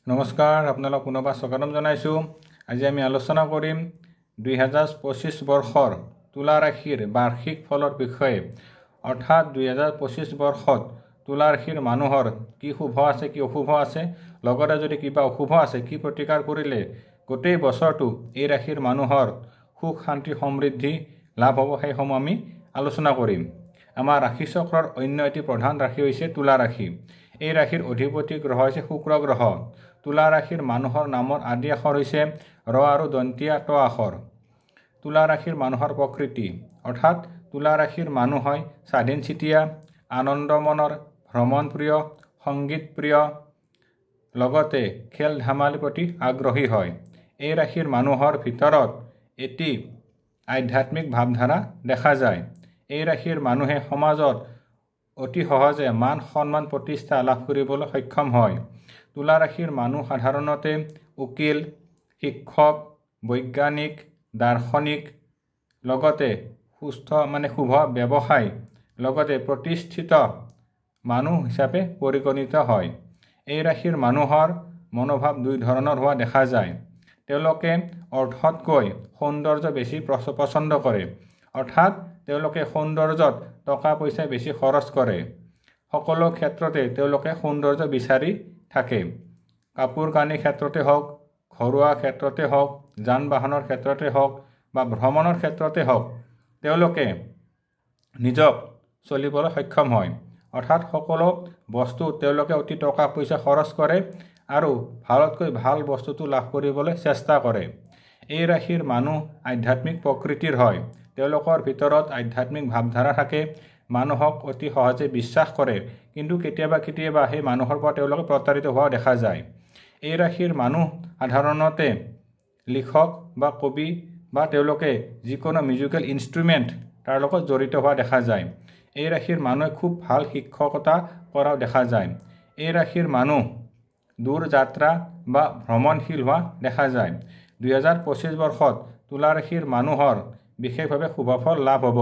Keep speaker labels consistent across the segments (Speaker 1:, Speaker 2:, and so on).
Speaker 1: নমস্কাৰ, আপোনালোক পুনৰবাৰ স্বাগতম জনাইছোঁ। আজি আমি আলোচনা কৰিম 2025 বৰ্ষৰ তুলা ৰাশিৰ বাৰ্ষিক ফলৰ বিষয়ে। অৰ্থাৎ 2025 বৰ্ষত তুলা ৰাশিৰ মানুহৰ কি শুভ আছে, কি অশুভ আছে, লগতে যদি কিবা অশুভ আছে কি প্ৰতিকাৰ কৰিলে গোটেই বছৰটো এই ৰাশিৰ মানুহৰ সুখ শান্তি সমৃদ্ধি লাভ হ'ব, সেইসমূহ আমি আলোচনা কৰিম। আমাৰ ৰাশি চক্ৰৰ অন্য এটি প্ৰধান ৰাশি হৈছে তুলা ৰাশি। এই ৰাশিৰ অধিপতি গ্ৰহ হৈছে শুক্ৰ গ্ৰহ। তুলা ৰাশিৰ মানুহৰ নামৰ আদি আখৰ হৈছে ৰ আৰু দন্তীয়া ট আখৰ। তুলা ৰাশিৰ মানুহৰ প্ৰকৃতি অৰ্থাৎ তুলা ৰাশিৰ মানুহ হয় স্বাধীনচিতীয়া, আনন্দমনৰ, ভ্ৰমণপ্ৰিয়, সংগীতপ্ৰিয়, লগতে খেল ধেমালিৰ প্ৰতি আগ্ৰহী হয়। এই ৰাশিৰ মানুহৰ ভিতৰত এটি আধ্যাত্মিক ভাৱধাৰা দেখা যায়। এই ৰাশিৰ মানুহে সমাজত অতি সহজে মান সন্মান প্ৰতিষ্ঠা লাভ কৰিবলৈ সক্ষম হয়। তুলা ৰাশিৰ মানুহ সাধাৰণতে উকিল, শিক্ষক, বৈজ্ঞানিক, দাৰ্শনিক, লগতে শুভ ব্যৱসায়, লগতে প্ৰতিষ্ঠিত মানুহ হিচাপে পৰিগণিত হয়। এই ৰাশিৰ মানুহৰ মনোভাৱ দুই ধৰণৰ হোৱা দেখা যায়। তেওঁলোকে অৰ্থতকৈ সৌন্দৰ্য বেছি পছন্দ কৰে, অৰ্থাৎ তেওঁলোকে সৌন্দৰ্যত টকা পইচা বেছি খৰচ কৰে। সকলো ক্ষেত্ৰতে তেওঁলোকে সৌন্দৰ্য বিচাৰি থাকে। কাপোৰ কানিৰ ক্ষেত্ৰতে হওক, ঘৰুৱা ক্ষেত্ৰতে হওক, যান বাহনৰ ক্ষেত্ৰতে হওক বা ভ্ৰমণৰ ক্ষেত্ৰতে হওক, তেওঁলোকে নিজক চলিবলৈ সক্ষম হয়। অৰ্থাৎ সকলো বস্তু তেওঁলোকে অতি টকা পইচা খৰচ কৰে আৰু ভালতকৈ ভাল বস্তুটো লাভ কৰিবলৈ চেষ্টা কৰে। এই ৰাশিৰ মানুহ আধ্যাত্মিক প্ৰকৃতিৰ হয়। তেওঁলোকৰ ভিতৰত আধ্যাত্মিক ভাৱধাৰা থাকে, মানুহক অতি সহজে বিশ্বাস কৰে, কিন্তু কেতিয়াবা সেই মানুহৰ পৰা তেওঁলোকে প্ৰতাৰিত হোৱা দেখা যায়। এই ৰাশিৰ মানুহ সাধাৰণতে লিখক বা কবি বা তেওঁলোকে যিকোনো মিউজিকেল ইনষ্ট্ৰুমেণ্ট তাৰ লগত জড়িত হোৱা দেখা যায়। এই ৰাশিৰ মানুহে খুব ভাল শিক্ষকতা কৰাও দেখা যায়। এই ৰাশিৰ মানুহ দূৰ যাত্ৰা বা ভ্ৰমণশীল হোৱা দেখা যায়। 2025 বৰ্ষত তুলা ৰাশিৰ মানুহৰ বিশেষভাৱে শুভফল লাভ হ'ব।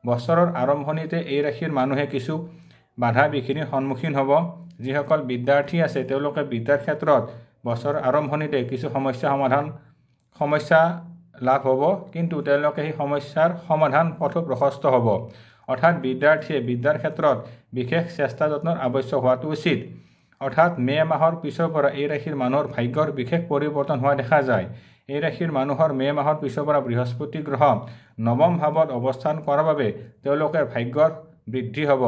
Speaker 1: বছৰৰ আৰম্ভণিতে এই ৰাশিৰ মানুহে কিছু বাধা বিঘিনিৰ সন্মুখীন হ'ব। যিসকল বিদ্যাৰ্থী আছে তেওঁলোকে বিদ্যাৰ ক্ষেত্ৰত বছৰৰ আৰম্ভণিতে কিছু সমস্যা লাভ হ'ব, কিন্তু তেওঁলোকে সেই সমস্যাৰ সমাধান পথো প্ৰশস্ত হ'ব। অৰ্থাৎ বিদ্যাৰ্থীয়ে বিদ্যাৰ ক্ষেত্ৰত বিশেষ চেষ্টা যত্নৰ আৱশ্যক হোৱাটো উচিত। অৰ্থাৎ মে' মাহৰ পিছৰ পৰা এই ৰাশিৰ মানুহৰ ভাগ্যৰ বিশেষ পৰিৱৰ্তন হোৱা দেখা যায়। এই ৰাশিৰ মানুহৰ মে' মাহৰ পিছৰ পৰা বৃহস্পতি গ্ৰহ নৱম ভাৱত অৱস্থান কৰাৰ বাবে তেওঁলোকৰ ভাগ্যৰ বৃদ্ধি হ'ব,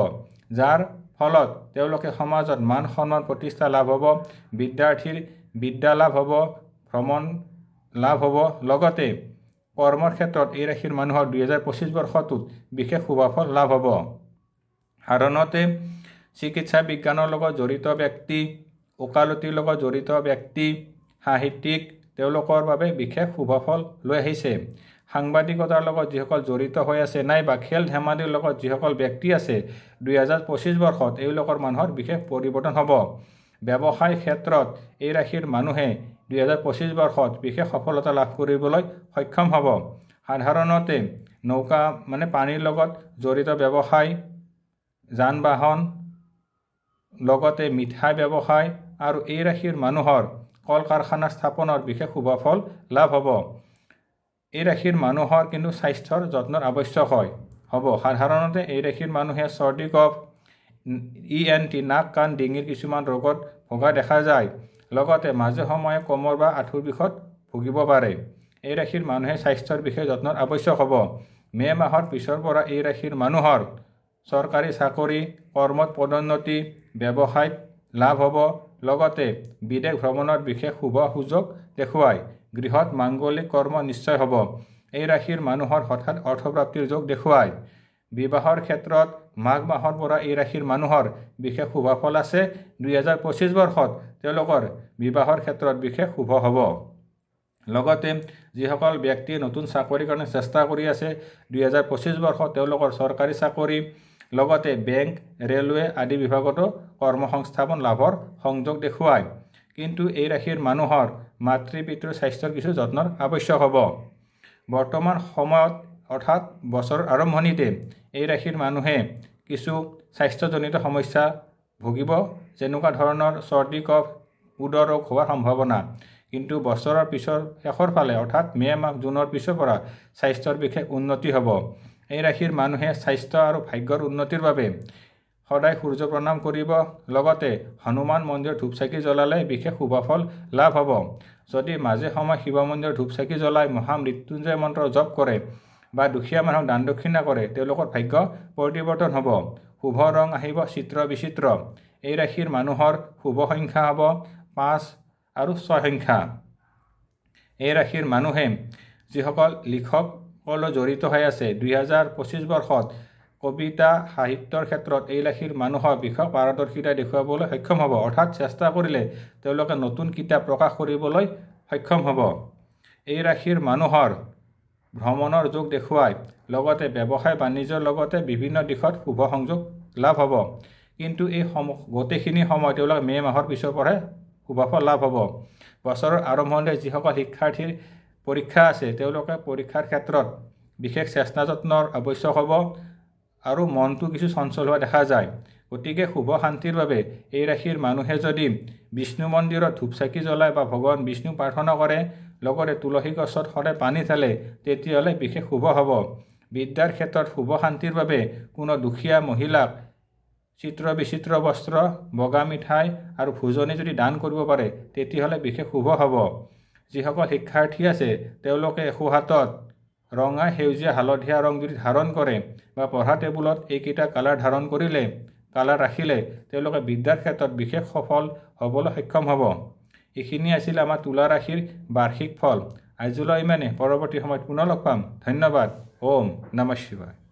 Speaker 1: যাৰ ফলত তেওঁলোকে সমাজত মান সন্মান প্ৰতিষ্ঠা লাভ হ'ব, বিদ্যাৰ্থীৰ বিদ্যা লাভ হ'ব, ভ্ৰমণ লাভ হ'ব, লগতে কৰ্মৰ ক্ষেত্ৰত এই ৰাশিৰ মানুহৰ 2025 বৰ্ষটোত বিশেষ শুভফল লাভ হ'ব। সাধাৰণতে চিকিৎসা বিজ্ঞানৰ লগত জড়িত ব্যক্তি, ওকালতিৰ লগত জড়িত ব্যক্তি, সাহিত্যিক, তেওঁলোকৰ বাবে বিশেষ শুভফল লৈ আহিছে। সাংবাদিকতাৰ লগত যিসকল জড়িত হৈ আছে নাইবা খেল ধেমালিৰ লগত যিসকল ব্যক্তি আছে 2025 বৰ্ষত এইলোকৰ মানুহৰ বিশেষ পৰিৱৰ্তন হ'ব। ব্যৱসায় ক্ষেত্ৰত এই ৰাশিৰ মানুহে 2025 বৰ্ষত বিশেষ সফলতা লাভ কৰিবলৈ সক্ষম হ'ব। সাধাৰণতে নৌকা পানীৰ লগত জড়িত ব্যৱসায়, যান বাহন, লগতে মিঠাই ব্যৱসায় আৰু এই ৰাশিৰ মানুহৰ কল কাৰখানা স্থাপনৰ বিশেষ শুভফল লাভ হ'ব। এই ৰাশিৰ মানুহৰ কিন্তু স্বাস্থ্যৰ যত্নৰ আৱশ্যক হ'ব। সাধাৰণতে এই ৰাশিৰ মানুহে চৰ্দি কফ, ENT নাক কাণ ডিঙিৰ কিছুমান ৰোগত ভোগা দেখা যায়, লগতে মাজে সময়ে কোমৰ বা আঁঠুৰ বিষত ভুগিব পাৰে। এই ৰাশিৰ মানুহে স্বাস্থ্যৰ বিশেষ যত্নৰ আৱশ্যক হ'ব। মে' মাহৰ পিছৰ পৰা এই ৰাশিৰ মানুহৰ চৰকাৰী চাকৰি, কৰ্মত পদোন্নতি, ব্যৱসায়ত লাভ হ'ব, লগতে বিদেশ ভ্ৰমণৰ বিশেষ শুভ সুযোগ দেখুৱায়। গৃহত মাংগলিক কৰ্ম নিশ্চয় হ'ব। এই ৰাশিৰ মানুহৰ হঠাৎ অৰ্থপ্ৰাপ্তিৰ যোগ দেখুৱায়। বিবাহৰ ক্ষেত্ৰত মাঘ মাহৰ পৰা এই ৰাশিৰ মানুহৰ বিশেষ শুভফল আছে। 2025 বৰ্ষত তেওঁলোকৰ বিবাহৰ ক্ষেত্ৰত বিশেষ শুভ হ'ব। লগতে যিসকল ব্যক্তিয়ে নতুন চাকৰিৰ কাৰণে চেষ্টা কৰি আছে 2025 বৰ্ষত তেওঁলোকৰ চৰকাৰী চাকৰি, লগতে বেংক, ৰেলৱে আদি বিভাগতো কৰ্মসংস্থাপন লাভৰ সংযোগ দেখুৱায়। কিন্তু এই ৰাশিৰ মানুহৰ মাতৃ পিতৃৰ স্বাস্থ্যৰ কিছু যত্নৰ আৱশ্যক হ'ব। বৰ্তমান সময়ত অৰ্থাৎ বছৰৰ আৰম্ভণিতে এই ৰাশিৰ মানুহে কিছু স্বাস্থ্যজনিত সমস্যা ভুগিব, যেনেকুৱা ধৰণৰ চৰ্দি কফ, উদৰ ৰোগ হোৱাৰ সম্ভাৱনা। কিন্তু বছৰৰ পিছৰ শেষৰ ফালে অৰ্থাৎ মে' মাহ জুনৰ পিছৰ পৰা স্বাস্থ্যৰ বিশেষ উন্নতি হ'ব। এই ৰাশিৰ মানুহে স্বাস্থ্য আৰু ভাগ্যৰ উন্নতিৰ বাবে সদায় সূৰ্য প্ৰণাম কৰিব। লগতে হনুমান মন্দিৰত ধূপ চাকি জ্বলালে বিশেষ শুভফল লাভ হ'ব। যদি মাজে সময়ে শিৱ মন্দিৰত ধূপ চাকি জ্বলাই মহামৃত্যুঞ্জয় মন্ত্ৰ জপ কৰে বা দুখীয়া মানুহক দান দক্ষিণা কৰে তেওঁলোকৰ ভাগ্য পৰিৱৰ্তন হ'ব। শুভ ৰং আহিব চিত্ৰ বিচিত্ৰ। এই ৰাশিৰ মানুহৰ শুভ সংখ্যা হ'ব 5 আৰু 6 সংখ্যা। এই ৰাশিৰ মানুহে যিসকল লিখকসকলে জড়িত হৈ আছে 2025 বৰ্ষত কবিতা সাহিত্যৰ ক্ষেত্ৰত এই ৰাশিৰ মানুহৰ বিশেষ পাৰদৰ্শিতা দেখুৱাবলৈ সক্ষম হ'ব। অৰ্থাৎ চেষ্টা কৰিলে তেওঁলোকে নতুন কিতাপ প্ৰকাশ কৰিবলৈ সক্ষম হ'ব। এই ৰাশিৰ মানুহৰ ভ্ৰমণৰ যোগ দেখুৱায়। লগতে ব্যৱসায় বাণিজ্যৰ লগতে বিভিন্ন দিশত শুভ সংযোগ লাভ হ'ব। কিন্তু এই গোটেইখিনি সময় তেওঁলোকে মে' মাহৰ পিছৰ পৰাই শুভফল লাভ হ'ব। বছৰৰ আৰম্ভণিতে যিসকল শিক্ষাৰ্থীৰ পৰীক্ষা আছে তেওঁলোকে পৰীক্ষাৰ ক্ষেত্ৰত বিশেষ চেষ্টা যত্নৰ আৱশ্যক হ'ব আৰু মনটো কিছু চঞ্চল হোৱা দেখা যায়। গতিকে শুভ শান্তিৰ বাবে এই ৰাশিৰ মানুহে যদি বিষ্ণু মন্দিৰত ধূপ চাকি জ্বলায় বা ভগৱান বিষ্ণু প্ৰাৰ্থনা কৰে লগতে তুলসী গছত সদায় পানী ঢালে তেতিয়াহ'লে বিশেষ শুভ হ'ব। বিদ্যাৰ ক্ষেত্ৰত শুভ শান্তিৰ বাবে কোনো দুখীয়া মহিলাক চিত্ৰ বিচিত্ৰ বস্ত্ৰ, বগা মিঠাই আৰু ভোজনী যদি দান কৰিব পাৰে তেতিয়াহ'লে বিশেষ শুভ হ'ব। যিসকল শিক্ষাৰ্থী আছে তেওঁলোকে সোঁহাতত ৰঙা, সেউজীয়া, হালধীয়া ৰং যদি ধাৰণ কৰে বা পঢ়া টেবুলত এইকেইটা কালাৰ ধাৰণ কৰিলে কালাৰ ৰাখিলে তেওঁলোকে বিদ্যাৰ ক্ষেত্ৰত বিশেষ সফল হ'বলৈ সক্ষম হ'ব। এইখিনি আছিল আমাৰ তুলা ৰাশিৰ বাৰ্ষিক ফল। আজিলৈ ইমানে। পৰৱৰ্তী সময়ত পুনৰ লগ পাম। ধন্যবাদ। ওম নমঃ শিৱায়।